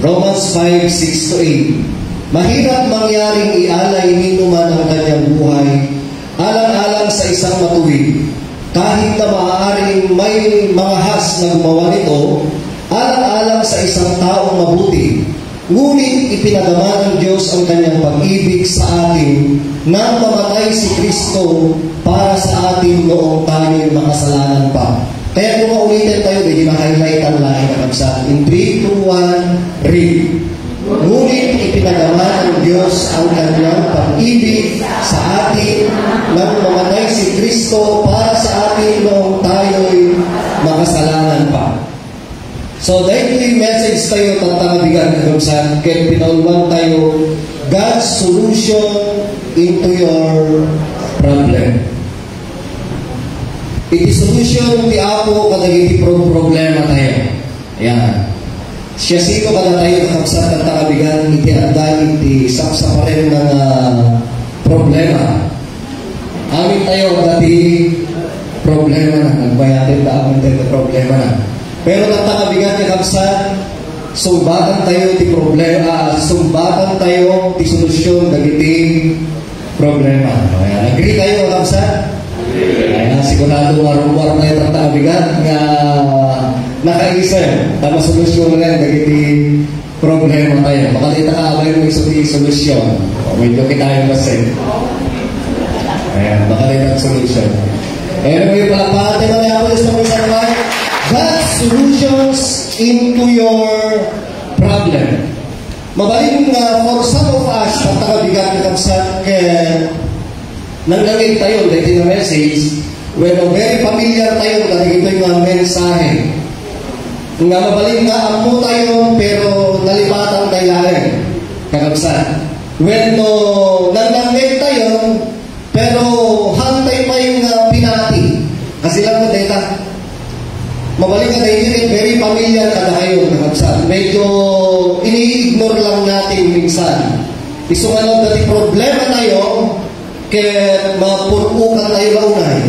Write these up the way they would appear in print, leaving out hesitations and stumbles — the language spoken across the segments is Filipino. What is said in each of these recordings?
Romans 5:6-8. Mahirap mangyaring ialay nino man ang kanyang buhay, alang-alang sa isang matuwid. Kahit na maaaring may mga has na gumawa nito, alang-alang sa isang taong mabuti. Ngunit ipinagaman ng Diyos ang kanyang pag-ibig sa atin nang mamatay si Kristo para sa atin noong tayo'y makasalanan pa. Kaya kung maulitin tayo, hindi na-highlight ang lahat na kapsat. In 3, 2, 1, read. Ngunit ipinagaman ng Diyos ang kanyang pag-ibig sa atin nang mamatay si Kristo para sa atin noong tayo'y makasalanan pa. So, dahil yung message tayo tatanabigan ng kapsat, kaya pinaulan tayo God's solution into your problem. Iti solution ti Apo kadagiti problema tayo. Ayan. Siya sino kada tayo kakabsat at takabigan iti andan iti saksa pa rin ng problema. Amin tayo dati problema na. Nagbayatin na amin tayo problema na. Pero nagtakabigan kakabsat, sumbatan tayo ti problema, sumbatan tayo ti solusyon dagiti problema. Ayan. Agree tayo kakabsat? Ayan. Sigurado warong-warong tayo takabigan nga nakaisip, tama solusyon na rin, dagiti problema tayo. Makalita ka abay mo yung solusyon. Medyo kita yung kasi. Ayan, makalita ang solusyon. Anyway, palakpakan tayo na ako is pang isang naman. God's solutions into your problem. Mabaling for some of us, pagkakabigat ng kapsat, nanggagay tayo, dahil na message, when very familiar tayo, dahil ito yung mensahe. Nga mabaling nga amo tayo, pero nalipatan tayo lahat. Kakabsat. When nanggagay tayo, pero hantay pa yung pinati. Kasi lang mo data. Mabaling nga dahil very familiar ka na kayo, kakabsat. Medyo ini-ignore lang natin minsan. Isunganon dati problema tayo, kaya mapunukan tayo launay,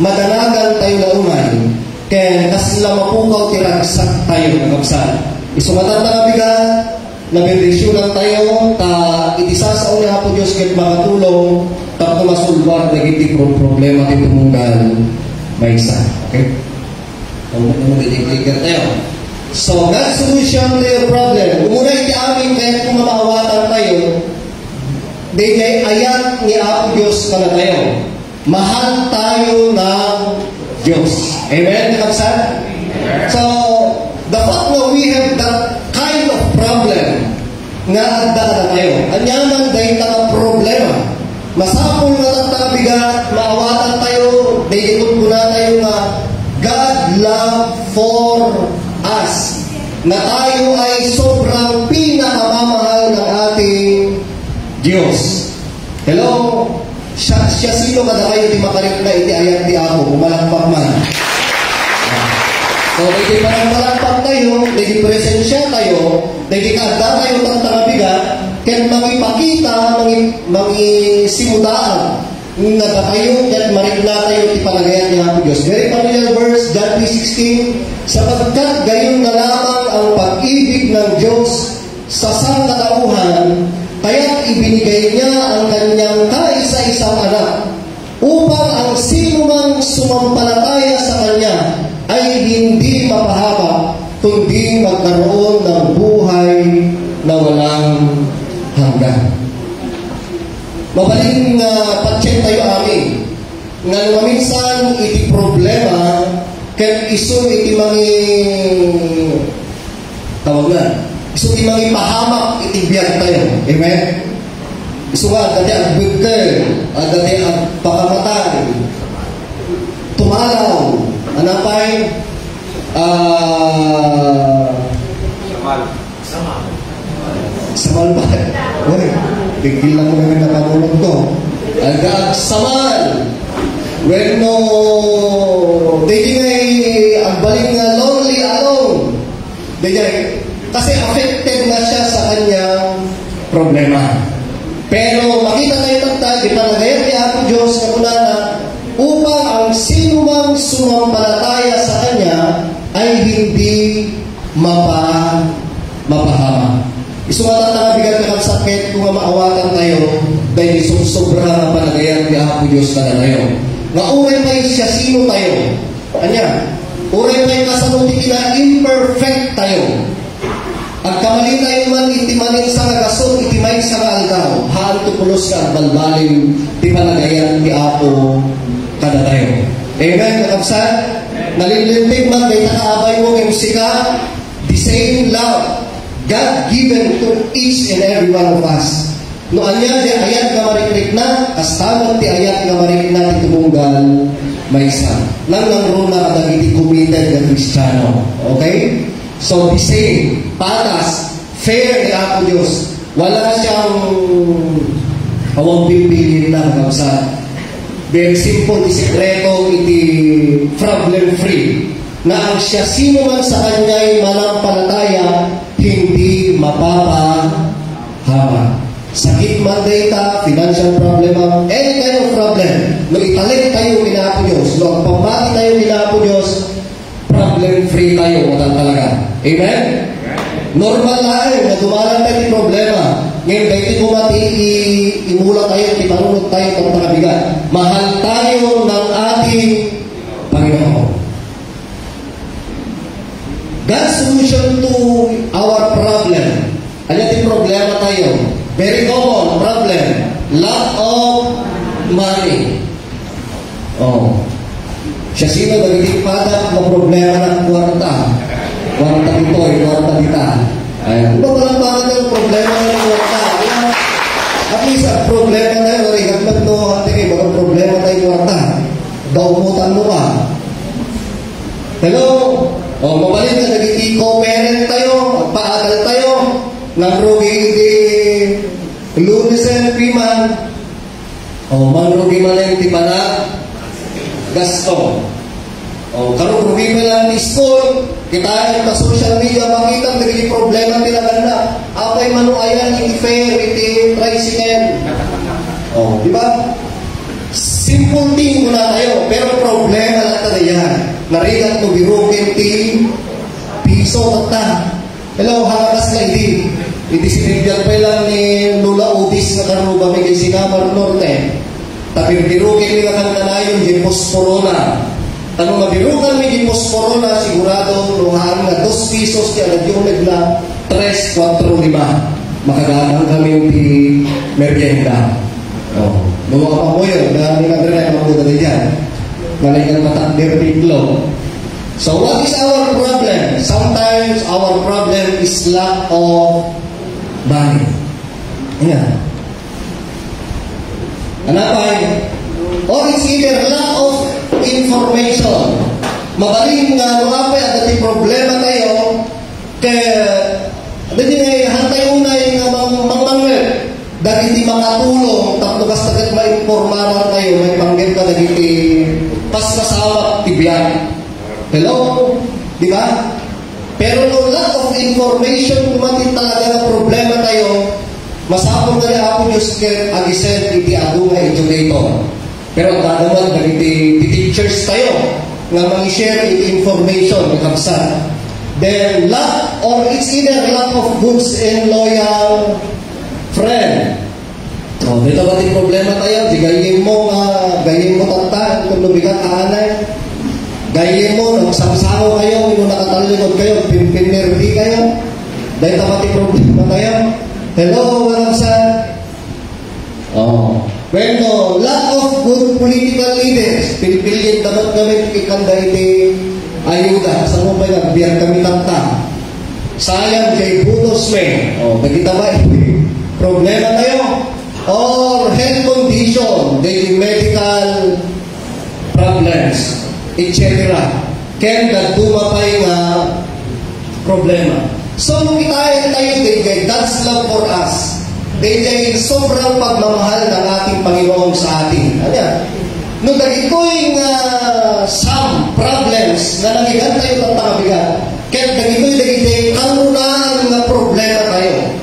madanagan tayo launay, kaya nasila mapukaw tiragsak tayo, kakabsat. Isungatan na kabigan, nabendisyonan tayo, itisasaw na po Diyos kahit makatulong, tapos masulbar na giti problema at itumugal may isa. Okay? So, God's solution to your problem. Umuna iti amin kahit kung mamawatan tayo, dahil ayat ni Apo Diyos ka na tayo. Mahal tayo ng Diyos. Amen, kapsat? So, the fact that we have that kind of problem, nga adda na tayo. Anyaman dahil na problema. Masapol na tatabigat, maawatan tayo, dahil ikot muna tayo nga, God love for us. Na tayo ay sobrang pinakamamahal ng ating Diyos. Hello? Siya sino kada kayo di makarik na iti ayat di ako, umalakpak man. So, di malakpak tayo, di presensya tayo, di kada tayo tangtarabigat, kaya mangipakita, mangisimutaan, nagkatayo at marigla tayo ti panagayan niya ang Diyos. Very familiar verse, John 3:16, sapagkat gayon na lamang ang pag-ibig ng Diyos sa sangkatauhan, kaya't ibinigay niya ang kanyang kaisa-isang anak upang ang sinumang sumampalataya sa kanya ay hindi mapahaba, kundi magkaroon ng buhay na walang hanggan. Mabaling patsyen tayo amin. Nga minsan iti problema ken iso iti mangi tawag na. Iso iti mangi pahamak iti biyag tayo. Amen? Iso nga dati ang bigkel, dati ang pakamatay, tumalaw, anapay, samal ba? Uy, bigil lang mo namin nakamulog to. Agad samal. When no, taking ang baling nga lonely alone. Kasi affected na siya sa kanyang problema. Pero makita tayo tagtag, ipanagayan ni Apo Diyos na kunana, upang ang sinumang sumampalataya sa kanya ay hindi mapahaba. hama. Isumatan na bigat ka sakit kung maawatan tayo dahil sobra nga panagayan ni Apo Diyos na tayo. Nga uray tayo siya sino tayo. Anya, uray tayo kasanuti kina imperfect tayo. Ang kamali tayo man itimanin sa nagasot, itimay sa aldaw. Haan tupulos ka balbalin di panagayan ni Apo kada tayo. Amen, kakabsan? Nalilintig man may nakaabay mo ng sika, the same love God given to each and every one of us. No anya di ayat nga marikrik na, kastaman ti ayat nga marikrik na itubunggal may isa. Nang runa kadagiti committed na Kristiyano. Okay? So the same, patas, fair ni Apo Diyos. Wala siyang awang pipilin na kakabsan. Very simple, di sekreto, iti problem free. Na ang siya sino man sa kanya'y manampalataya, hindi mapapahama. Sakit man data, financial problem, any kind of problem. No italik tayo minapo Diyos, no pambati tayo minapo Diyos, problem free tayo, matang talaga. Amen? Normal na na dumalang tayo yung problema. Ngayon, dahil bumati, imula tayo, ipanunod tayo itong takabigat. Mahal tayo ng ating Panginoon. God's solution to our problem. Ano yung problema tayo? Very common problem. Lack of money. Oh. Siya sino nagiging padat ng problema ng kwarta. Kwarta dito, kwarta dita. Ayan. Iba palang padat ng problema ng kwarta. At least, ang problema na yun, rigat no, hati kayo, mga problema tayo kwarta. Daumutan mo pa. Hello? O, mabalik na naging co-parent tayo, paagal tayo, nagrugi di lunesen piman, o, magrugi man lang di panak, gasto. O, karugrugi man lang di school, kita yung social media, makita, naging problema nila ganda. Apay manuayan, iti fair, iti tricycle. O, di ba? Simple thing muna tayo, pero problema lang tayo yan. Narigat mo birukin ti piso tata. Hello, halakas na hindi. Hindi sinigyan pa lang ni Lula Udis na karuba may kasi Kamar Norte. Tapi birukin nila kang nanayon di posporona. Ano mabirukan may di posporona, sigurado luhaan na 2 pesos kaya nagyunag na 3-4-5. Makagaan kami ti merienda. Oh, luwa pa mo yun. Dami na rin ay mabuda na dyan. Malaking matakdir tiglo. So what is our problem? Sometimes our problem is lack of money. Ayan. Ano pa? Or it's either lack of information. Mabaling nga mga pa at ating problema tayo kaya dati nga hantay unay nga mangmangit dahil hindi makatulong tapos kastagat ma-informaran tayo may panggit ka dahil pasmasawak tibyan. Hello? Di ba? Pero no lack of information kumatin talaga na problema tayo masapong na niya ako Diyos agisen iti ado nga educator. Pero dadaman dahil iti teachers tayo nga mag-share iti information na kapsan. Then lack or it's either lack of goods and loyal friend. O, dito ba yung problema tayo? Di gayin mo tata, kung lubigat aanay. Gayin mo, nagsamsaho kayo, kung nakatalikod kayo, pinirdi kayo. Dahil ba yung problema tayo? Hello, walang sa? Oh. Well, lack of good political leaders. Pilipilin dapat kami ikanda iti ayuda. Sa mo ba yung biyan kami tata? Sayang kay Butos me. O, nakita ba iti problema tayo? Or health condition, the medical problems, etc. Can that dumapay nga problema. So, kita tayo din, God's love for us. Dahil sobrang pagmamahal ng ating Panginoon sa atin. Ano? Nung dagito'y some problems na nagigan tayo ng pangabigan, kaya dagito'y kanunaan na problema tayo.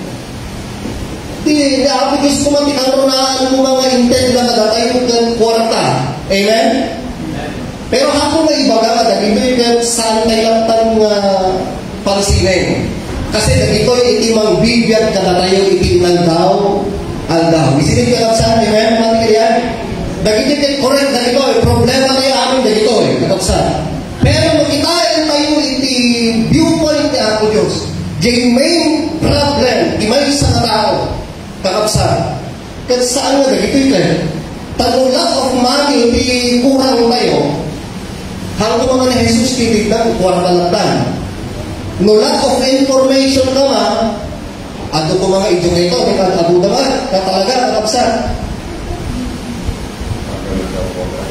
Di ako gusto matinanunaan mo mga intent na nadatay mo ng kwarta. Amen? Pero ako may ibaga ka, dagito'y saan tayo lang pansinig. Kasi nagito'y itimang bibiyag kada tayo itim ng daw, aldaw. Isinip ka lang saan, amen? Mati ka yan? Nagito'y correct, nagito'y problema tayo amin, nagito'y, katapsan. Pero makitain tayo iti viewpoint ni Ako Diyos. The main problem, imay sa katao, kakapsan. Kasi saan nga nagito'y kayo? Tanong lack of money, iti kurang tayo. Hanggang mga ni Jesus titignan, kwartalatan. No lack of information ka ma, ato ko mga idyong ito, may ato naman, katalaga, kakapsan.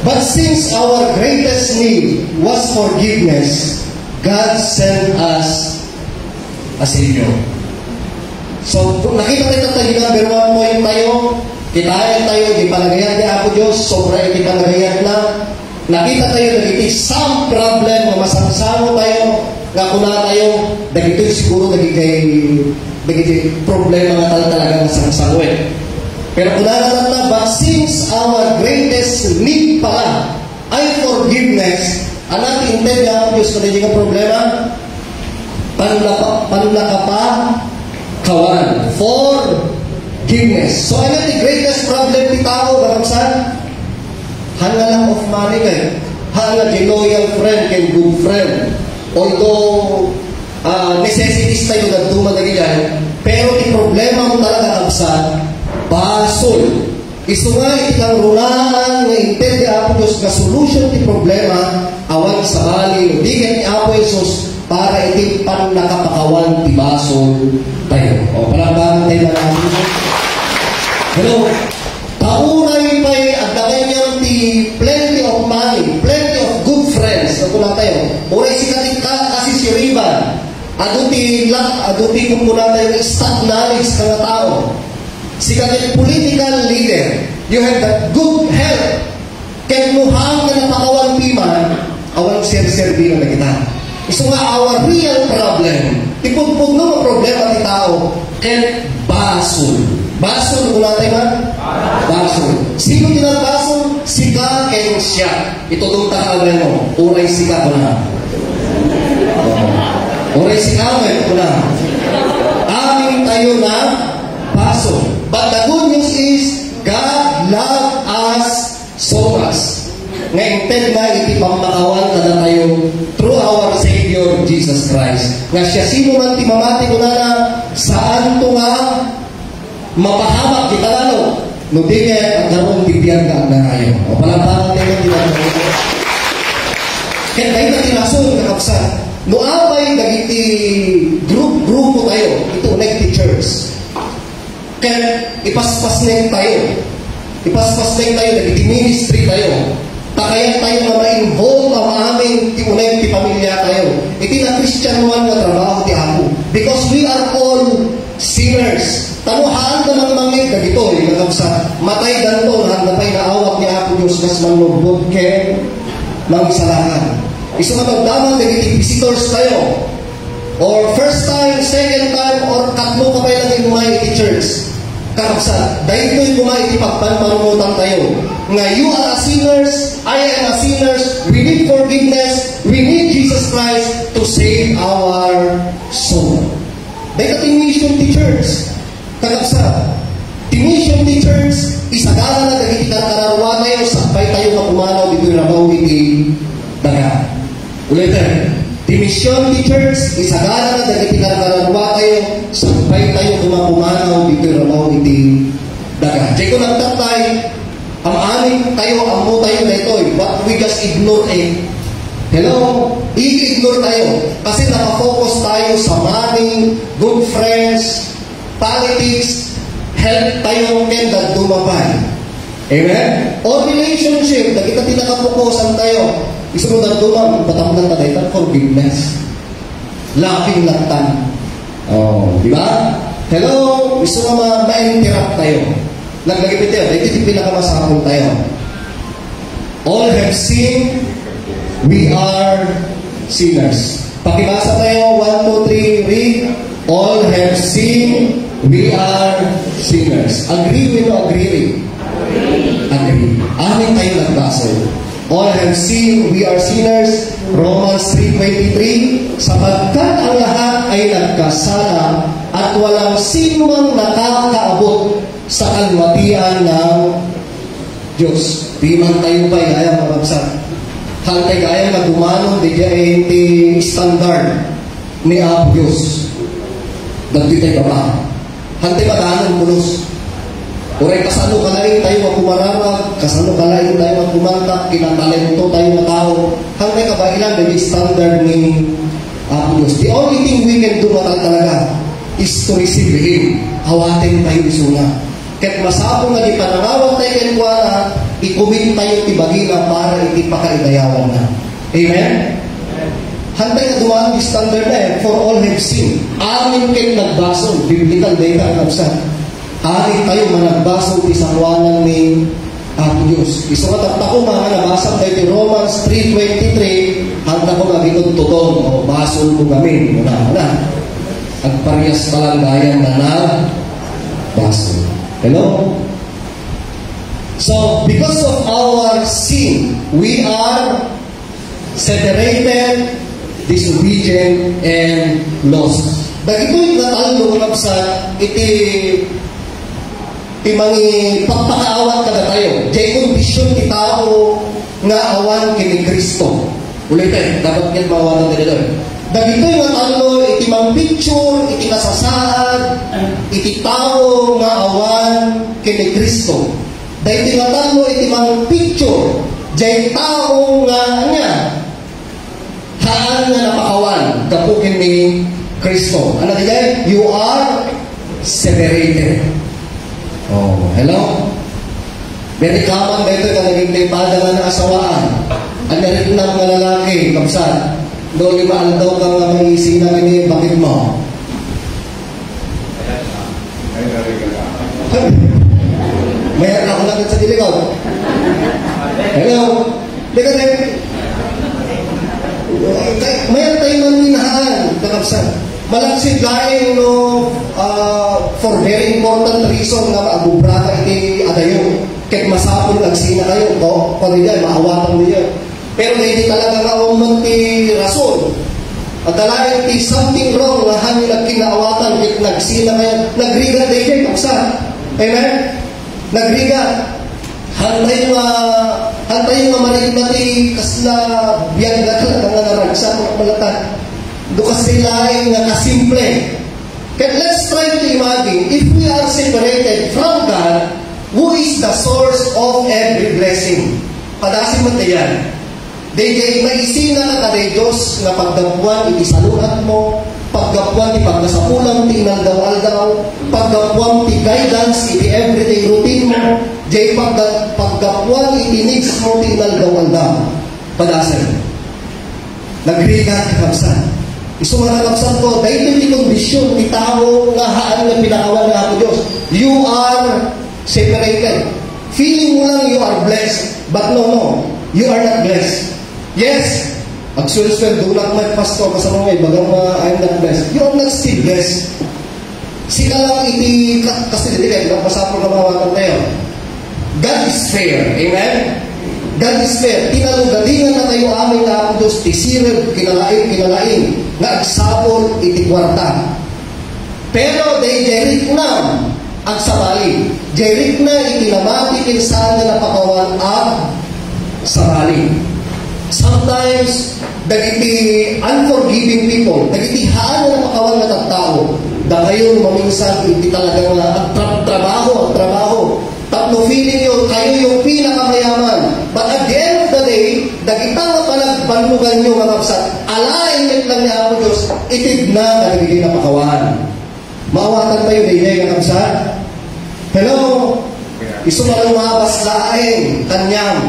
But since our greatest need was forgiveness, God sent us a Savior. So, nakita kita tayo number 1 point tayo, kitayan tayo, di palagayan ni Apo Diyos, sobra di palagayan na, nakita tayo, nagiti some problem, na masangsamo tayo, nga kuna tayo, nagito'y siguro nagiti problema nga talaga masangsamo eh. Pero kuna naman na, but since our greatest need pala ay forgiveness, anak intend niya Apo Diyos, kung hindi ka problema, panlaka pa, kawan, forgiveness. So, ano the greatest problem ni tao, baramsan? Hanga lang of money kayo. Hanga di loyal friend and good friend. Although, necessities tayo na dumagagyan, pero di problema mo talaga kapsan, basol. Iso nga itang runaan nga intend ni Apo Diyos na solution ti problema, awan sa bali, di ni Apo Jesus, para iti pan nakapakawan ti basol tayo. O, palangbangan tayo na natin. Hello? Kaunay pa'y at nangyayon ti plenty of money, plenty of good friends. Ako na tayo. Uray si kasi si Riban. Aduti kumuna tayo ng stock knowledge ka na tao. Si kasi political leader. You have that good health. Kaya muhang na napakawan piman, awan sir-serbi na kita. Iso nga, our real problem, tipod-pod no problema ni tao, kaya basol. Basol, kung natin man? Basol. Sino tinabasol? Sika kaya siya. Ito doon takawin mo. Uray sika ko na. Uray sika ko na. Aming tayo na basol. But the good news is, God loved us so much. Ngayon, na itipang makawan kada tayo through our Savior, Jesus Christ. Nga siya, sino man timamati ko na saan to nga mapahamak kita lalo. No, di nga, ang karoon bibiyang ka na kayo. O palampakan tayo ng tinatawag. Kaya tayo na tinasun, kakapsan. No, abay, nagiti grupo tayo. Ito, nagiti church. Kaya, ipaspas na tayo. Ipaspas na tayo, nagiti ministry tayo. Kaya tayo na ma-involve ang aming tiunay ti pamilya tayo. Iti na Christian one na trabaho ti ako. Because we are all sinners. Tanuhaan naman mangit na dito. Sa matay danto, hanapay na awat ni Apo Diyos mas manlubog ke mangisalahan. Iso na magdaman, nagiti visitors tayo. Or first time, second time, or katlo ka pa lang yung iti church. Kakapsa, dahil ko'y kumay ipagpanpanunutan tayo. Nga you are a sinners, I am a sinners, we need forgiveness, we need Jesus Christ to save our soul. Dahil ito mission ti church. Kakapsa, ti mission ti church, isagala na dahil ikarkararwa tayo, sabay tayo mapumanaw dito na mawiti daga. Ulitin, ti mission ti church, isagala na dahil ikarkararwa tayo, sabay tayo kumapumanaw dito na mawiti daga. Diyan ko nagtatay, ang amin tayo, amo tayo na ito, but we just ignore it. Hello? I-ignore tayo. Kasi nakafocus tayo sa money, good friends, politics, help tayo kenda dumabay. Amen? Or relationship, na kita tinakapokusan tayo. Isunod ang dumang, batamnan na tayo, forgiveness. Laughing laktan. Oh, di ba? Hello? Gusto nga ma-interrupt tayo. Naglagipit tayo, dahil ito pinakamasakong tayo. All have sinned, we are sinners. Pakibasa tayo, 1, 2, 3, read. All have sinned, we are sinners. Agree with o agree? Agree. Amin tayo nagbasa. All have sinned, we are sinners. Romans 3:23, sapagkat ang lahat ay nagkasala at walang sinumang nakakaabot sa kalwatian ng Diyos. Di man tayo ba'y gaya mabagsak. Hantay gaya na dumanong di dyan ti standard ni Apo Diyos. Dagdi tayo ba? Hantay madahanan pulos. Uray kasano kalain tayo makumararag, kasano kalain tayo makumantak, kinatalento tayo matao. Hanggang kabailan, may standard ni Apo Diyos. The only thing we can do talaga is to receive Him. Awatin tayo isuna. Kahit masapong na di panangawat tayo kenkuana, i-commit tayo tibagina para hindi pa kaidayawan na. Amen? Hantay na dumaan di standard na for all have sinned. Amin kayo nagbasong, biblical data ang absan. Amin tayo managbasong isangwanan ni Apo Diyos. Iso katapta ko mga nabasang tayo ni Romans 3:23, handa ko magiging tutong o basol ko kami. Muna. At parehas palanggayan na nagbasol. Hello? So, because of our sin, we are separated, disobedient, and lost. Dagito'y natalo sa iti mangi pagpakaawat kada tayo. Diyan kondisyon ti tao nga awan kini Kristo. Ulitin, dapat yan mawalan tayo doon. Dagito'y natalo iti mang picture, iti kasasaad, iti tao nga awan kini Kristo. Dahil iti natalo iti mang picture, diyan tao nga niya haan nga napakawan kapukin ni Kristo. Ano diyan? You are separated. Oh, hello? Very common dito ka naging tempada nga na asawaan. Ang narinam nga lalaki, kapsat. Doon limaan daw ka nga may isina kini, bakit mo? Mayroon ako lang sa diligaw. Hello? Dika tayo. Mayroon tayo ng minahaan, kakapsat. Malangsit laing for very important reason nga maagubrata iti adayo. Kahit masapon nagsina kayo, kung hindi maawatan niyo. Pero hindi talaga kauman ti rason. At dalayan ti something wrong na hangin at kinaawatan kahit nagsina kayo. Nagriga tayo kayo, kapsa. Amen? Nagriga. Hantay nga marigmati kasla biyang gata nga naragsa mga balatan. Dukas silaing nga kasimple. Kaya let's try to imagine, if we are separated from God, who is the source of every blessing? Padasin mo tayan. Dahil maisina na kada Diyos na pagdapuan iti saluhat mo, pagdapuan iti pagkasapulang ti inaldaw-aldaw, pagdapuan ti guidance iti everyday routine mo, dahil pagdapuan iti needs mo ti inaldaw-aldaw. Padasin. Nagrigat kakabsan. Isumagalaksan ko, dahil iti kondisyon ni tao nga haan na pinakawan na ako Diyos. You are separated. Feeling mo lang you are blessed, but no, you are not blessed. Yes, actually, dulang may pastor kasama may bagang I'm not blessed. You are not still blessed. Sika lang iti, kasi hindi kayo, napasapor ka mawatan tayo. God is fair. Amen? God is fair. Tinalugalingan na tayo aming na ako Diyos, tisirib, kinalain, nga agsapon, iti kwarta. Pero, they jerit na ang sabali. Jerit na itinamati kinsan na napakawan ang sabali. Sometimes, dagiti unforgiving people, dagiti haan na napakawan na tattao, da kayo maminsan, hindi talaga nga trabaho. Tapno feeling nyo, kayo yung pinakamayaman. But at the end of the day, dagita nga panagbanlugan nyo mga kapsat, alain lang niya ako Diyos, itid na dagiti napakawan. Maawatan tayo day nga kapsat. Hello? Iso nga lumabas laing, kanyang.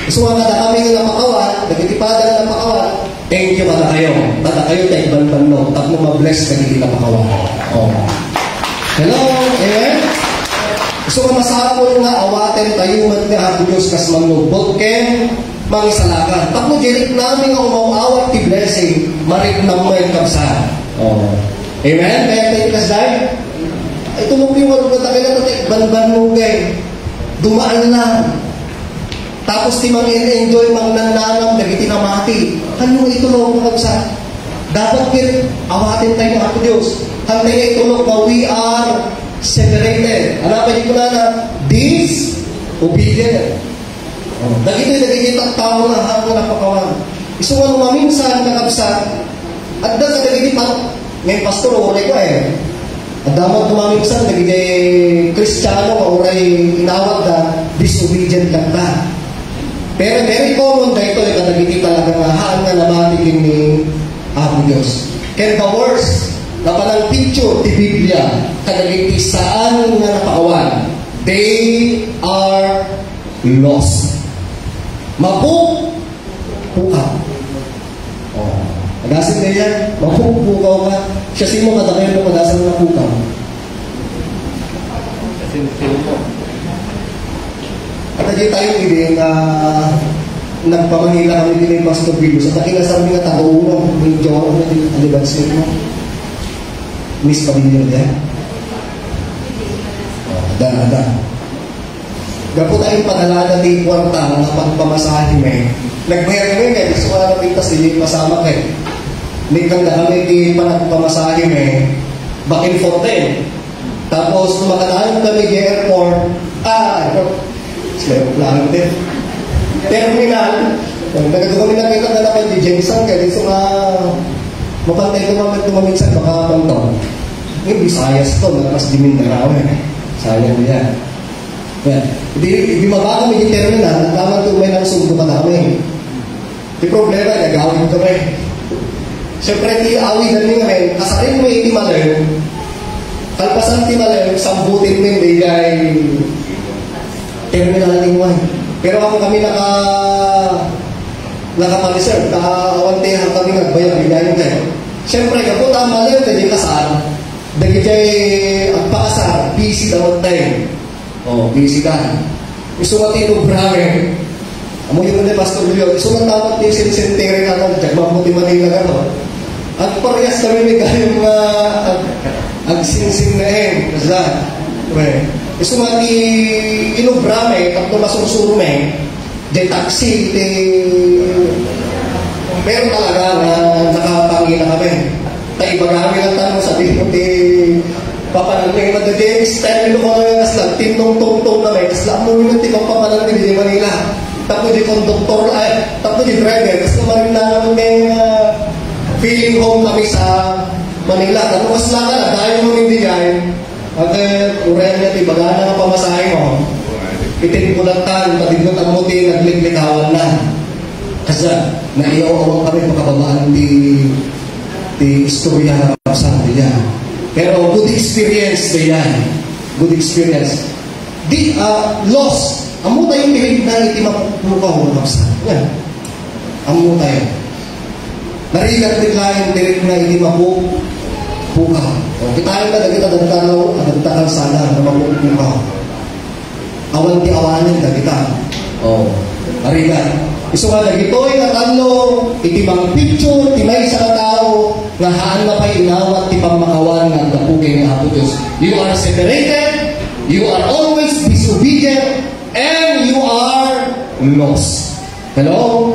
Iso nga kami nga napakawan, dagitipada nga napakawan, thank you kada kayo. Kada kayo tayo banbanlo, tapno mabless dagiti napakawan. Oh. Hello? Amen? So, masapol nga awaten tayo man nga ako Diyos kas manugbot ken mangisalakan. Tapos jerit namin nga umawawat ti blessing, marik na mo yung kapsa. Oh. Amen? Kaya tayo kasday? Ito mo piwag na tayo na tayo, banban mo kay dumaan lang. Tapos Tapos di mang enjoy mang nananam, dagiti namati. Ano itulog mo sa? Dapat kin, awatin tayo ng Apo Diyos. Hantay itulog na we are separated. Ano pa ko na disobedient. Dagiti tao na hanggang napakawan. Isuwan mo maminsan kakabsa, at da sa dagiti ngayon pastor, oray ko At dapat kumaminsan, nagiging Kristiyano, oray inawag na disobedient lang ta. Pero very common na ito, katagiti talaga nga, haan nga namatigin ni Apo Diyos. Kaya the worst, na palang picture, ti Biblia, katagiti saan nga napakawan, they are lost. Mapupukaw. Magasin na yan, mapupukaw ka. Siya simo katakayan mo magasin na pukaw. At hindi tayo hindi na nagpamanila kami din yung Pastor Bilbo. Sa takinasarami nga tao-unong, may jowa na din, alibansir mo. Miss Pamilya din. Ada. Gapo tayong padalada di kwarta nga pagpamasahin may. Nagbayar kami ngayon, gusto ko na napintas hindi pasama kayo. May kanda kami di panagpamasahin may back and forth din. Tapos tumakatahan kami di airport. Aeroplano din. Terminal. Nagagawa kami nakita na naman di Jensen kaya so mapantay ko naman tumaminsan baka pantong. Yung Visayas to, nalakas di Mindanao sayang niya. Di mabaka kami yung terminal, tama ito may nangsundo ka namin. Di problema, nagawin kami. Siyempre, awi na rin kami, kasarin mo yung timaler, kalpasan timaler, sambutin mo yung bigay terminal ng wine. Pero ako kami naka-reserve, naka-awantihan kami nagbayang bigayin kayo. Siyempre, kapag tama lang, dahil kasal, dahil kayo agpakasal, busy daw tayo. Busy ka. Gusto mo tino brother. Amo yung mga Pastor Julio, gusto mo dapat yung sinisenteri ka ng Jagmamuti Manila ka no? At parehas kami may kayong agsinsing na Kasi, gusto mo inubrame, tapos masusurme, di taxi, meron talaga na nakapangina kami. Tayo bagami lang tanong sa dito, papanagping madali, style nyo mga kasla, tinong-tong-tong na may kasla, mo yung tikong papanagping di Manila. Tapos di konduktor, tapos di driver, kasi naman na naman may feeling home kami sa Manila. Tapos mas lang na, dahil mo hindi yan, at urayan niya, tibagana ng pamasahe mo, itinipulatan, patigot ang muti, nagliklikawan na. Kasi naiawawang kami makababaan di istorya na kapasang niya. Pero good experience ba yan? Good experience. Lost. Amo tayong pilig na iti mapupukaw ng kapsa. Yan. Amo tayo. Narigat din lain pilig na iti mapupukaw. Kita yung kita dagtanaw, dagtakan sana na mapupukaw. Awan ti awanin na kita. Narigat. Iso nga nagitoy na tanlo, iti mang picture, timay sa katao, nga haan na pa'y inawat, ti pamakawan ng kapugay ng Apo Diyos. You are separated, you are always disobedient, and you are lost. Hello?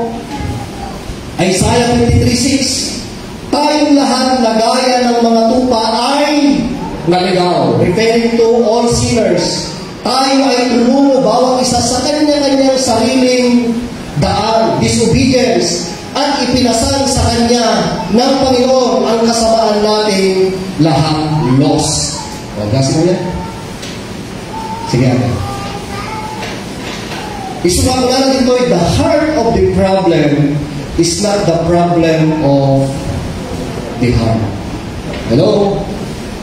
Isaiah 53:6. Tayong lahat na gaya ng mga tupa ay naligaw. Referring to all sinners. Tayo ay tulungo bawat isa sa kanya-kanyang sariling daan, disobedience, at ipinasal sa Kanya ng Panginoon ang kasamaan natin lahat lost. Gasin mo yan? Sige agad. Isuwa ko nga natin ito, the heart of the problem is not the problem of the heart. Hello?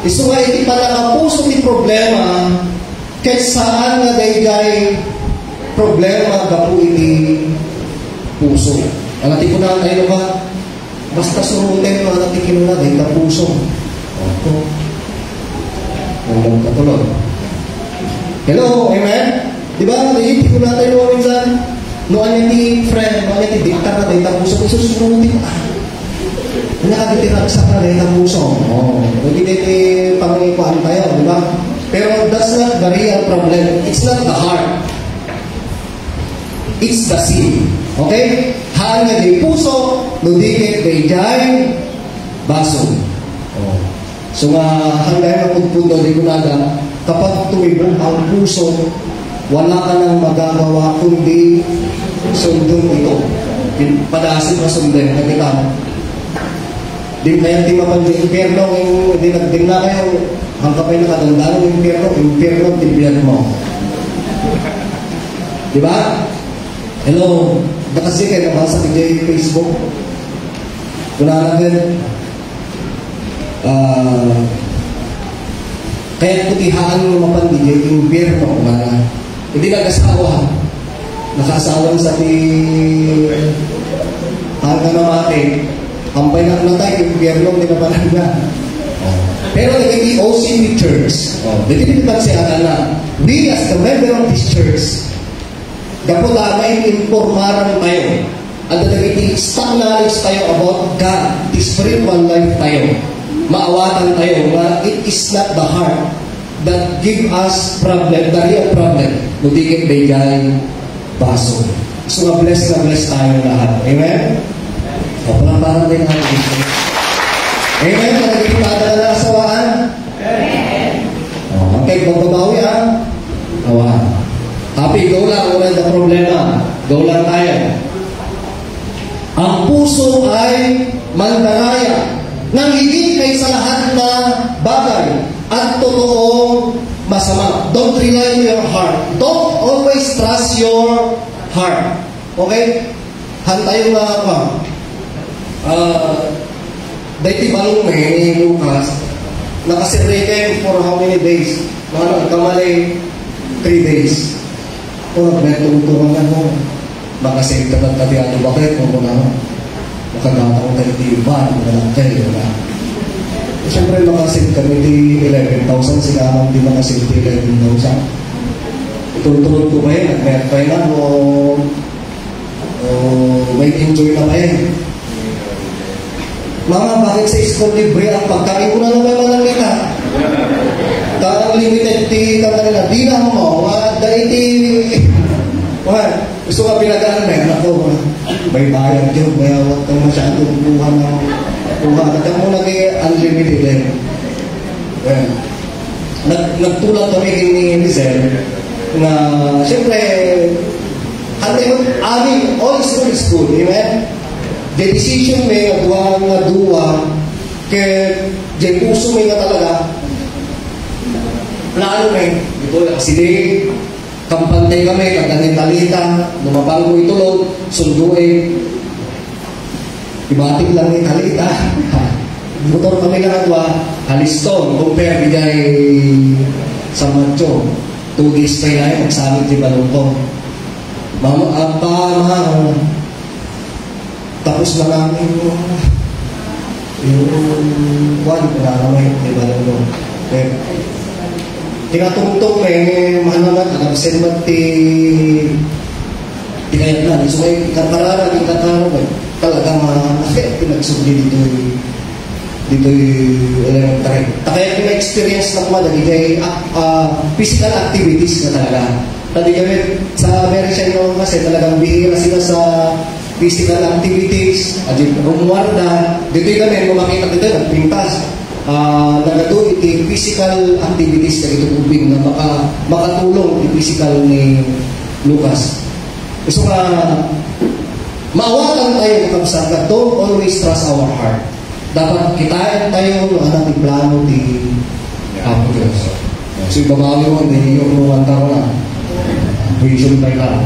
Isuwa iti pala ang puso ni problema kahit saan na daygay problema gapu iti puso. Ang ating ko na tayo ba? Basta suruten ang ating kinuna dahil ka puso. Ang katulog. Hello, amen? Diba? Hindi ko na tayo minsan. Noon yung friend, noon yung diktar na dahil ka puso. Susurutin ka. Nakagitirak sa ka dahil ka puso. Hindi dito pangikuan tayo, diba? Pero that's not the real problem. It's not the heart. It's the sin. Okay? Haan nga di puso, nudikit di jay baso. Oh. So nga, hanggang napagpundo di kunada, kapag tumibong ang puso, wala ka nang magagawa kundi sundong ito. Padasin mo sundin, nakita. Di kaya timapan di impyerno, hindi nagding na kayo, hanggang kayo nakadandaan ng impyerno, tibiyan mo. Diba? Hello, kasi kayo nabasa ni Jay Facebook. Kuna natin, kaya putihaan mo mapan di Jay, impyerno, kumana. Hindi nag-asawa. Nakasawan sa ti hanggang namatay. Ampay na natay, impyerno, hindi na parang na. Pero naging OCP Church. Dito siya na, we as the member of this church, dapat may informaran tayo. At naging stock knowledge tayo about God, the spiritual life tayo. Maawatan tayo na it is not the heart that give us problem, the real problem. Nudikit bigay baso. So bless tayo lahat. Amen? O parang din natin. Amen? Naging padala na asawaan? Amen. Okay, magbabawi ang awan. Happy, go lang. Wala na problema. Go lang tayo. Ang puso ay mandaraya nang higit kay sa lahat na bagay at totoong masama. Don't rely on your heart. Don't always trust your heart. Okay? Hantayo na ako. Dahil balong ni Lucas, nakasirreken for how many days? Kamali 3 days. Kung nagmetong-tungan na mo, makasave ka ng katiyan o bakit kung muna makagata ko tayo tiban, walang kayo na. Siyempre makasave kami di 11,000, sila di makasave di 11,000. Itulog ko ba yun? Nag-met pa yun o may enjoy na ba yun? Mama, bakit sa school libre ang pagkain ko na naman lang kita? Tarang limited ti kanila, di na mo, dahil ti, gusto ka pinagaan na yun, ako, may bayad yun, may awat kang masyadong buha na, at mo nag-unlimited eh. Well, nagtulad kami ni Lizel, na, siyempre, all school, amen? The decision may nga duwa, kaya the puso may nga talaga, plano may, ito kasi di, kampantay kami, kaganin talita, lumabang ko itulog, sunduin, ibatik lang ni talita, motor kami lang atwa, haliston, compare bigay sa macho, 2 days pa yun, magsamit di balong mama, tapos na namin yung kwan, naramay, di balong tinatungtong mahalamat, nag-send mat tinayat na. So may katarara, yung katarara, talagang pinagsubli dito elementary. Kaya yung experience na kuma, nagigay physical activities na talaga. Tadi kami sa American noon kasi talagang bihira sila sa physical activities, rumuwarda. Dito kami, kung makita dito, nagpintas. Nagado iti physical activities na ito ubing na makatulong iti physical ni Lucas. So maawatan tayo kapsagat, don't always trust our heart. Dapat kitain tayo ng ating plano di Apo Diyos. So ibabawi mo, hindi yung umanta ko na vision by God.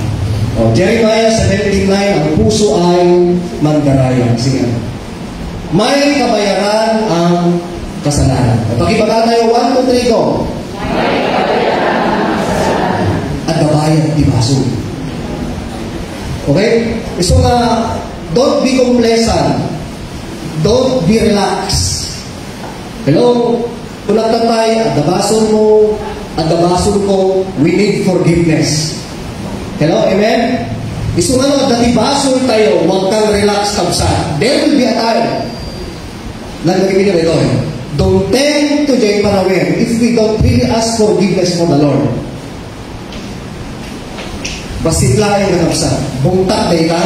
Jeremiah 17:9, ang puso ay mandaraya. Sige. May kabayaran ang kasalanan. Pakibaga tayo, 1, 2, 3, go. At babayad, di baso. Okay? So don't be complacent. Don't be relaxed. Hello? Kung nagtatay, at dabason mo, at dabason ko, we need forgiveness. Hello? Amen? Gusto nga dati baso tayo, huwag kang relax kabsa. There will be a time. Nagagawin na ito don't tend to join Parawen if we don't really ask forgiveness from the Lord. Basit lain na kapsa. Bungtak na ika,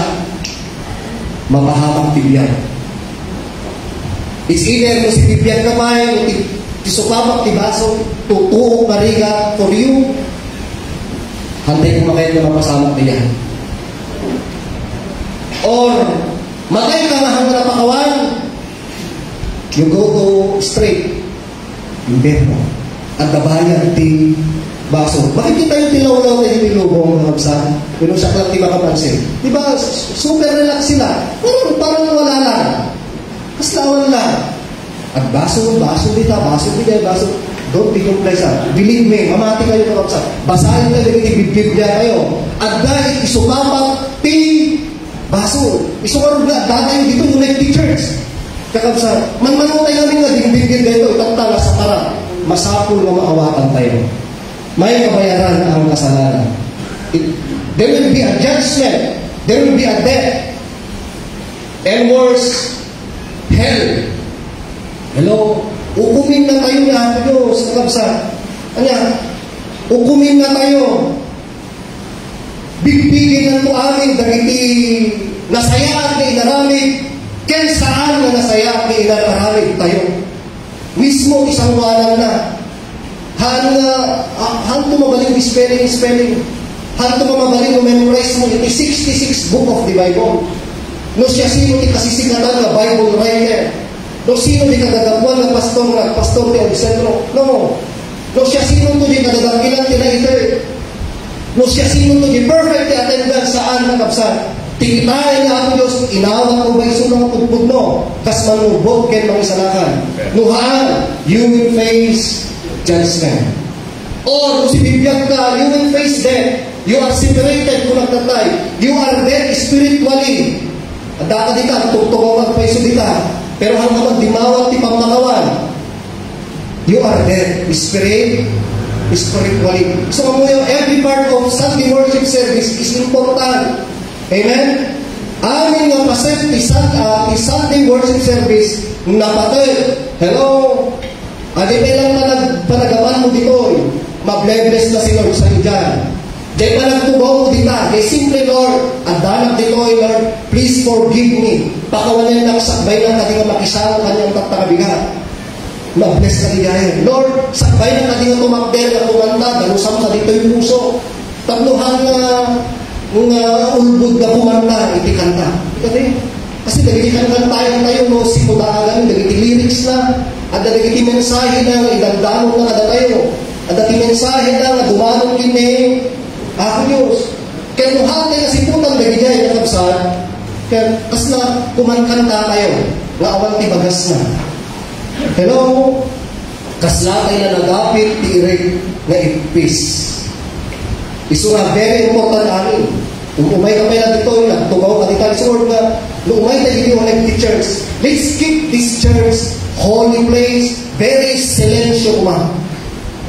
mapahamak tibiyang. It's either kung si tibiyang kamay, kung tisupamak tibaso, tutuok mariga for you, hantay kung makain na mapasamak niya. Or, matay ka nga hanggang napakawan, you go to straight, hindi mo. At kabayan, ti baso. Bakit kita yung tilaw-law na hinilubong ng kapsa? Pero siya lang di ba kapansin? Di ba, super relax sila. Parang wala lang. Kaslawan lang. At baso dito. Don't be complacent. Believe me, mamati kayo ng kapsa. Basahin na din ibibibya kayo. At dahil isumapak, ti baso. Isukarog na, dadayo dito yung teachers. Kakapsa, manmanutay namin nga, dingbigin dito, itagtala sa para. Masapul na maawatan tayo. May kabayaran ang kasalanan. There will be a judgment. There will be a death. And worse, hell. Hello? Ukumin na tayo na Diyos. Kakapsa. Anya? Ukumin na tayo. Bigbigin na ito amin dagiti nasayaan na inaramid. Ken saan na nasayaan na inaramid tayo. Mismo isang walang na. Han tumabaling di spelling. Han tumabaling no memorize mo iti 66 book of the Bible. No siya sino ti kasisigatan na Bible writer. No sino di kadagapuan ng pastor ti Alessandro. No siya sino to di kadagapilan ti later. No siya sino to di perfect ti attendance saan nakapsan. Tingitahin nga ang Diyos, inawat mo ba iso ng pudpud no? Kas manubot ken mangisalakan. Nuhaan, you will face judgment. Or, kung sinibiyag ka, you will face death. You are separated kung nagtatay. You are dead spiritually. At daka dita, tutugawag pa iso dita. Pero hanggang magdimawat ti pamakawan. You are dead spiritually. So, every part of Sunday worship service is important. Amen? Amin nga pasent ti Sunday worship service napatay. Hello? Adi lang panagawan mo dito. Mabless na si Lord sa iyo dyan. Dahil pa nagtubaw mo dito. Dahil simple Lord, adanak dito Lord, please forgive me. Pakawalan na sakbay ng katinga makisang kanyang tatakabigat. Mabless na ligaya. Lord, sakbay ng katinga tumakder na kumanta, dalusam ka dito yung puso. Tatluhan na ulbud na kumanta, iti kanta. Kasi dagitikan tayo no, simudaagan, dagiti lyrics na, at dagiti mensahe na, idagdano na kada tayo. At dagiti mensahe na, dumanong kini, ako Diyos. Kaya nung hatay na si putang dagiti na kapsaan, kaya kas na kumankanta tayo, nga awan ti bagas na. Hello? Kaslatay na nagapit, tiirig na ipis. Iso nga, very important amin. Umay ka pala dito, nagtugaw ka dito. So, umay tayo dito ng teachers. Let's keep this church, holy place, very silencio kuma.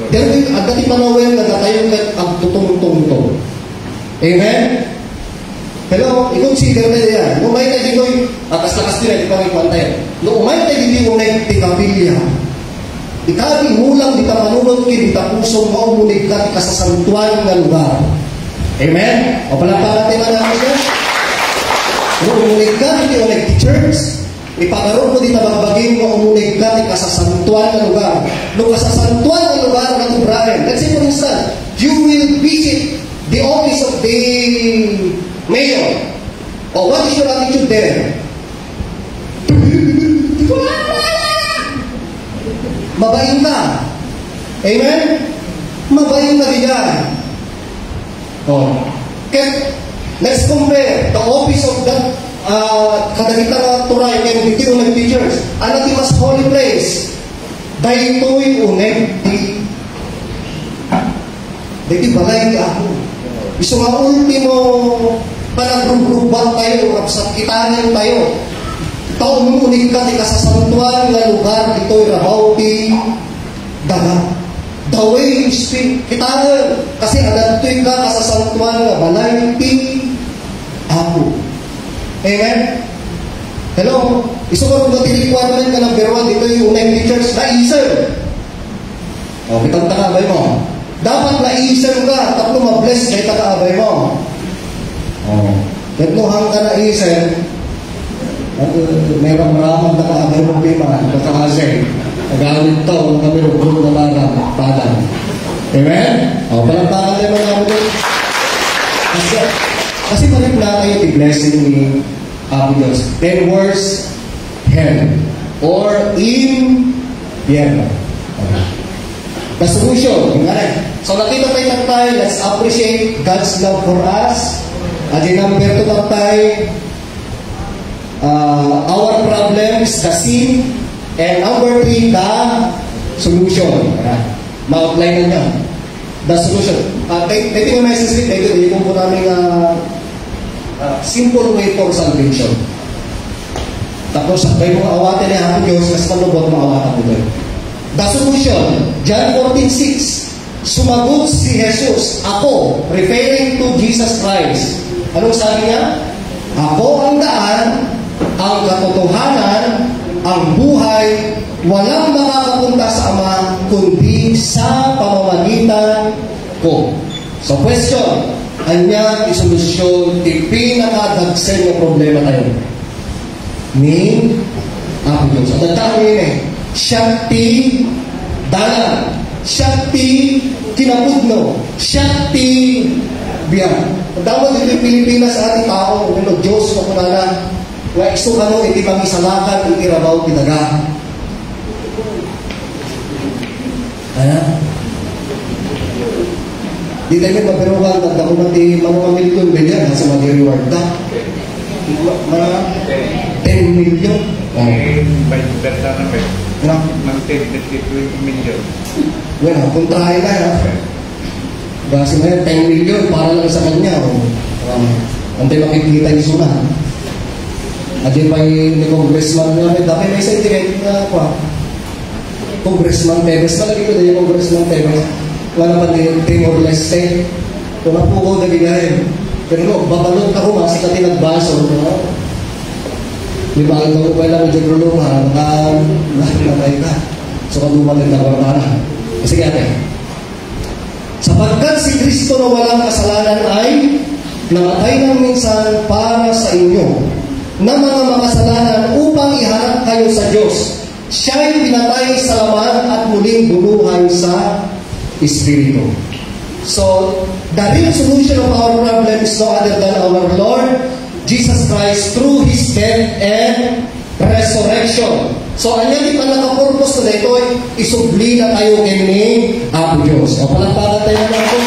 Dahil ang dati panawin, nagatayon ka ang tutong-tong-tong. Amen? Hello? I-consider na yan. Umay tayo dito, akas-lakas din, hindi pa rin pantay. Umay tayo dito ng tikapilya. Ikabi mulang di tamanunod kin, di tapusong maumunid ka, di kasasantuan ng lugar. Amen? O pala natin namin yan. Kung umunid ka, di unig di church, ipagaroon mo di tabagbagin mo umunid ka, di kasasantuan ng lugar. Nung kasasantuan ng lugar, natubrahin. Let's say for instance, you will visit the office of the mayor. O what is your attitude there? Mabayin na. Amen? Mabayin na din yan. Oh. Okay. Let's compare the office of that kadagita na turay and the uneg teachers. Ano ti mas holy place? Dahil ito'y uneg di balay ti ako. Iso nga ultimo panagrugruban tayo, kapsakitanan tayo. Taon mo unig ka, di kasasantuan nga lugar, dito'y rabaw ti daga. The way you speak, kitanan. Kasi adato'y ka kasasantuan nga balay ti ako. Amen? Hello? Iso ka kung ti requirement ka ng beruan, dito'y unang teachers, na-isem. O, kitang takabay mo. Dapat na-isem ka, tapos ma-bless kay takabay mo. Oh. Ketnuhang ka na isip, at merong ramang na kaagay mong lima, nakakasay. Nag-awit to, kami rugro na parang. Amen? O, palampakan tayo mga kapatid. Kasi balik na kayo the blessing ni Apo Diyos. 10 words, hell. Or in Pierno. Okay. The solution. So nakita tayo, let's appreciate God's love for us. At yung number 2 tayo, our problems, the sin. And number 3, the solution. Ma-outline na niya. The solution. Ito yung message ito. Ito po namin simple way for salvation. Tapos, may mga awatin niya ang Diyos, mas malubot maawatan mo doon. The solution. John 14:6. Sumagot si Jesus, ako, referring to Jesus Christ. Anong sabi niya? Ako ang daan, ang katotohanan, ang buhay, walang makakapunta sa Ama, kundi sa pamamagitan ko. So question, anya isolusyon, ipinakadagsen yung problema tayo. Ni Apo Diyos. At nagtawin eh, Shakti Dalan, Shakti Kinapudno, Shakti Biyan. Ang tawag dito yung Pilipinas sa ating tao, Diyos na kunala, nga iso ka no, iti pangisalakan, iti rabaw, tinaga. Di tayo mabirugan, tanda ko mati, mga milyon ganyan, nasa mag-reward na. Mga 10 million. By berta na ba? Mag-10 million. Well, kontrahe na, ha? Basi na yan, 10 million, para lang sa kanya. Antay makikita yung suna. At yun pa yung congressman namin. Dati may sentiment na pa. Congressman Tevez. Malagi ko na yung congressman Tevez. Wala pa din Timor-Leste. Kung napuko na ginahin. Pero babalot ako mas na tinagbaso. Di ba ito ko pala medyo grulungan. Nakakilabay ka. So kung dumalit na barbaran. Sige ate. Sapagkat si Kristo na walang kasalanan ay namatay ng minsan para sa inyo na mga makasalanan upang iharap kayo sa Diyos. Siya'y pinatay sa laman at muling bumuhay sa Espiritu. So, the real solution of our problem is no other than our Lord Jesus Christ through His death and resurrection. So, anya di pa nakapurpose na ito ay isubli na tayo kini Apo Diyos. O, palagpagan tayo na ito.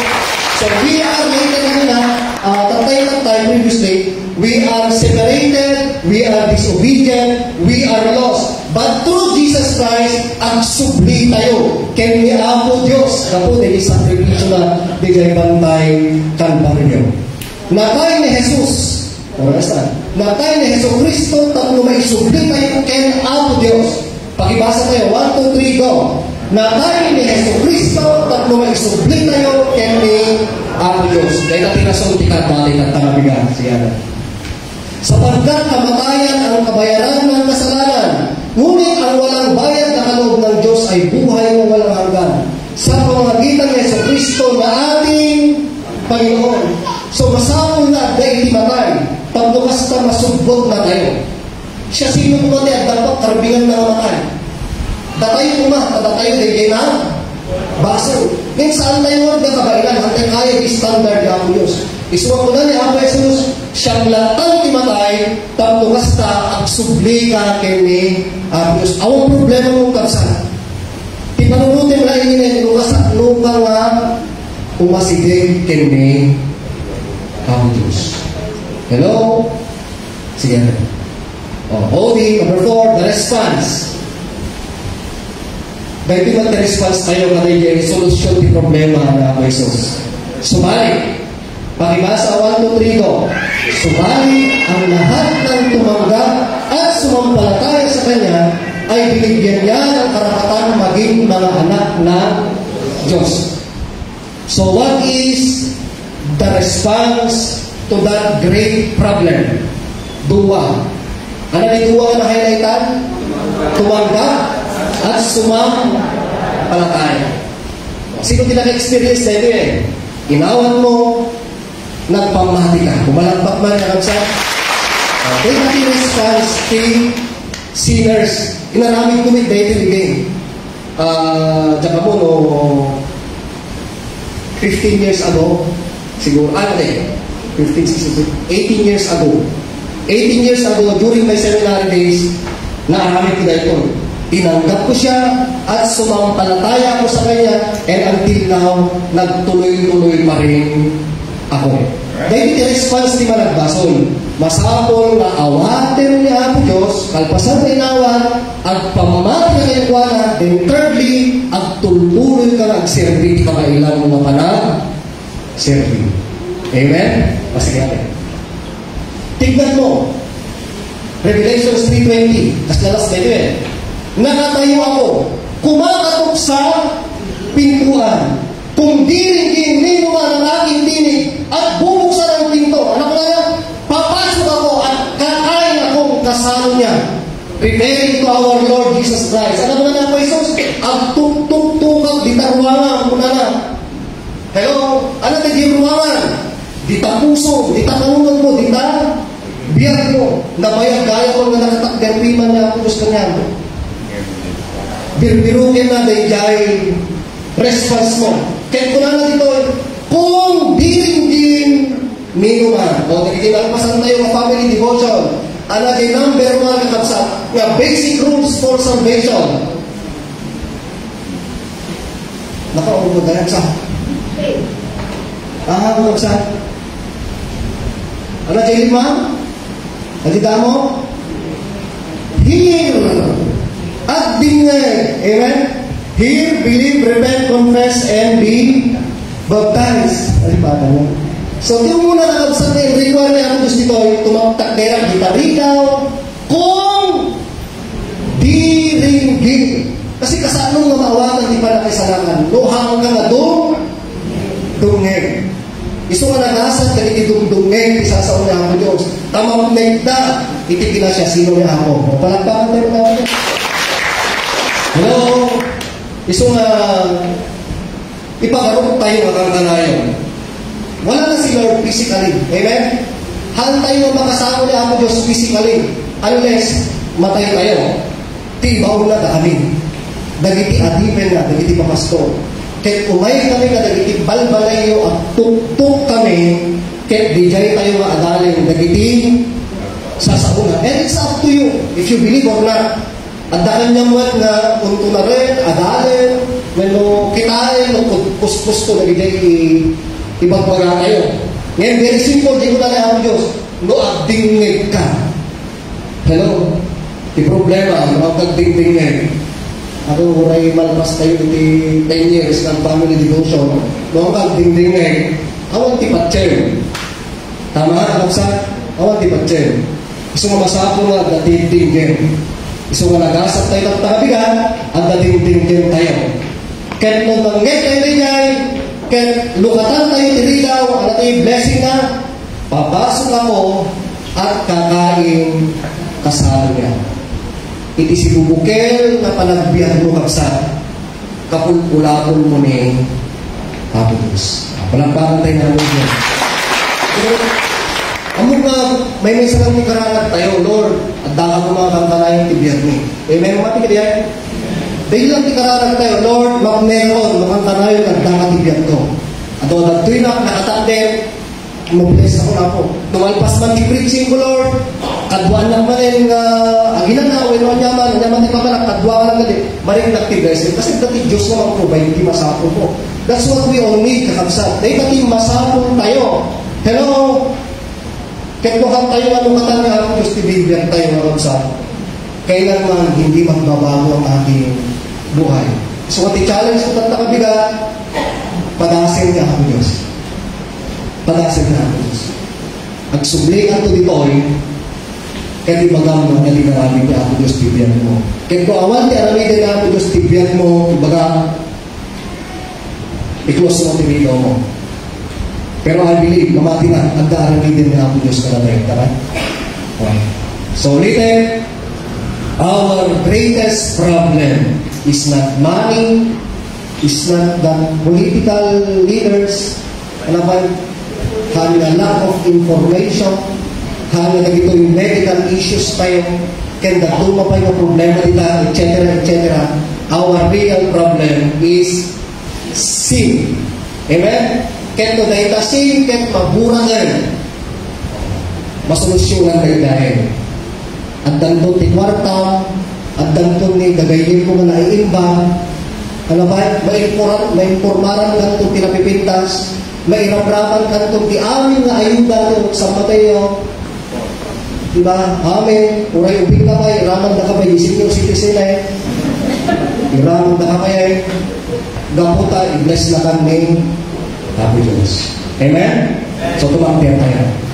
So, we are later na tatay previously, we are separated, we are disobedient, we are lost. But through Jesus Christ, ang subli tayo. Kaya Apo Diyos, kapo din isang sakripisyo na bigay bantay Kalbaryo. Natay ni Jesus, natay ni Jesus Kristo, tatlo may subli tayo kaya Apo Diyos. Pakibasa tayo, 1, 2, 3, go. Natay ni Jesus Kristo, tatlo may subli tayo kaya Apo Diyos. Dahil natin nasuntikan balik at tangabigan siya. Sapagkat kamatayan ang kabayaran ng kasalanan, ngunit ang walang bayad na kaloob ng Diyos ay buhay na walang hanggan sa pamamagitan ni Yesu Kristo na ating Panginoon. So masapol na dahil matay, pagbukas ka masubbot na tayo. Siya sino pumatay at dapat karabingan na matay. Datayo kuma, datayo dahil na baso. Ngayon saan tayo na kabailan? Hantay kaya yung standard ni Apo Diyos. Isuwa ko na ni Apo Jesus, siyang latang timatay, tapos ka, ang subli ka kay ni Apo Diyos. Awang problema mong kapsan. Tipanunutin mo lang ini luka nga umasigig kay ni Apo Diyos. Hello? Sige na. OD, number 4, the response. Dahil di mag-response tayo kanay yung solusyon di problema na Apo Jesus. Sumali. Pakibasa 1, 2, 3, go. Sumali ang lahat ng tumanggap at sumampalataya sa Kanya ay binigyan niya ng karapatan maging mga anak ng Diyos. So what is the response to that great problem? Dua. Ano ni dua na highlightan? Tumanggap at sumampalataya. Sino din naka-experience na ito eh? Inawan mo, nagpamati ka. Kumalakpak man ka sa negative response kay sinners. Inaraming kumit daily game. Tsaka mo, no, 15 years ago, siguro, 18 years ago. 18 years ago, during my seminary days, naaramid ko na ito. Tinanggap ko siya at sumampalataya ko sa kanya, and until now, nagtuloy-tuloy pa rin ako. Dahil response di managbasol. Masapol na awatin niya ang Diyos, kalpasan na inawan, agpamamati na kayong kuwana, then thirdly, agtultuloy ka na agservi ka kailang mga panag-servi. Amen? Pasige natin. Tignan mo, Revelation 3:20, kasdalas na ito nakatayo ako, kumakatok sa pintuan. Kung diringgin nino man ang aking tinig at bubuksan ang pinto, ano ko na papasok ako at kakain akong kasama niya. Referring to our Lord Jesus Christ. Ano mo na po, Jesus? Ang tuk-tuk-tukag, di tarwangan ko na. Hello? Ano na di ruwangan? Di ta puso, di ta kanungan mo, di ta biyag mo. Nabayag gaya ko na nakatakgan piman niya, putos ka niya. Birukin na dahil dahil response mo. Kaya ko na dito, kung diringgin minuman, o nagkikinalpasan tayo ng family devotion, ang naging number 1 kakabsa, nga basic rules for salvation. Nakaunod na yan sa kakabsa. Ano dyan lima? Nagkita mo? Hear at dingay. Amen? Hear, believe, repent, confess, and be baptized. Ay, bata mo. So, di mo muna nakabsat na yung require na ako gusto dito, tumagtak na kita ritaw, kung diringgin. Kasi kasanong nga maawanan, di pa na kisalakan. Luhang ka nga dungeg. Iso nga nagasat, ganit dungeg, isa sa una ako Diyos. Tamang megda, itikina siya, sino niya ako. Palagpakan tayo na ako. Hello? Iso nga, ipagarot tayo makangkanayon. Wala na si Lord physically. Amen? Hal tayo makasama niya ako Diyos physically. Unless, matay tayo. Tibaw na kami. Dagiti adipen na, dagiti papasto. Kahit umay kami na dagiti balbalayo at tuktok kami, kahit dijay tayo maadalin, dagiti sasauna. And it's up to you, if you believe or not. Adaan niya mo na unto na rin, adalin, when no kitain, no kuspus ko, nagijay ibang baga kayo. Ngayon, very simple, di ko na ang Diyos. No, agdingig ka. Hello? Di problema, magkagdingdingig. Ako, uray malpas kayo iti 10 years ng family devotion. No, agdingdingig. Awan ti patsyem. Tama, kapsa? Awan ti patsyem. Gusto nga masapo nga, dating-tingin. Gusto nga nagasat tayo ng takabigan, ang dating-tingin tayo. Kahit nung manggay tayo rin kahit lukatan tayo tirilaw, ang natin blessing na, papasok ako at kakain kasalo niya. Iti si bubukel na panagbihan mo kapsa, kapulpulapon mo ni Paputus. Palagpakan tayo na mo dyan. Among nga, may sarang karangat tayo, Lord, at daka mo mga kantalayang tibiyad ni. Amen, mga tigyan. Dahil lang tikararag tayo, Lord, magmeron, makantanayon at nakatibyan ko. At o, nagtuloy na, nakatandem, mag-bless ako na po. Tumalpas man di-preaching ko, Lord, kadwaan lang man yung aginan na, wala nyaman di pa man, kadwaan lang na maring nagtiblessing. Kasi dati Diyos na mag-provide, hindi masapo po. That's what we all need, kakabsat. Dahil dati masapo tayo. Hello? Ketlohan tayo, anong katanga, Diyos tibigyan tayo, kakabsat. Kailanman hindi magbabago ang ating buhay. So, what i-challenge ko tanta kabigat, padasin niya ako Diyos. Padasin niya ako Diyos. Agsublihan ko dito kaya di magam na nalinarami niya ako Diyos tibyan mo. Kaya ko awan di aramidin niya ako Diyos tibyan mo, ibaga, i-close mo tibilo mo. Pero I believe, mamati na, ang aramidin niya ako Diyos kalamay. Tara? Okay. So, ulitin, our greatest problem is not money, is not the political leaders, ano ba? hang nga lack of information, hang nga dito yung medical issues tayo, kaya dagduma pa yung problema nila, etc. etc. Our real problem is sin. Amen? Kaya to dahil sin, kaya maburangan, masolusyonan kayo dahil. At danton ti kwarta, at danton ni dagayin ko na naiimba, ano ba? May informaran ka itong pinapipintas, may iramraman ka itong di amin nga ayuda ito sa Mateo. Diba? Amen. Uray ubing na may, iraman na ka ba yung senior citizen eh. Iraman na ka ba eh. Gaputa, i-bless na kang name. Happy Diyos. Amen? So, tumangtiyan tayo.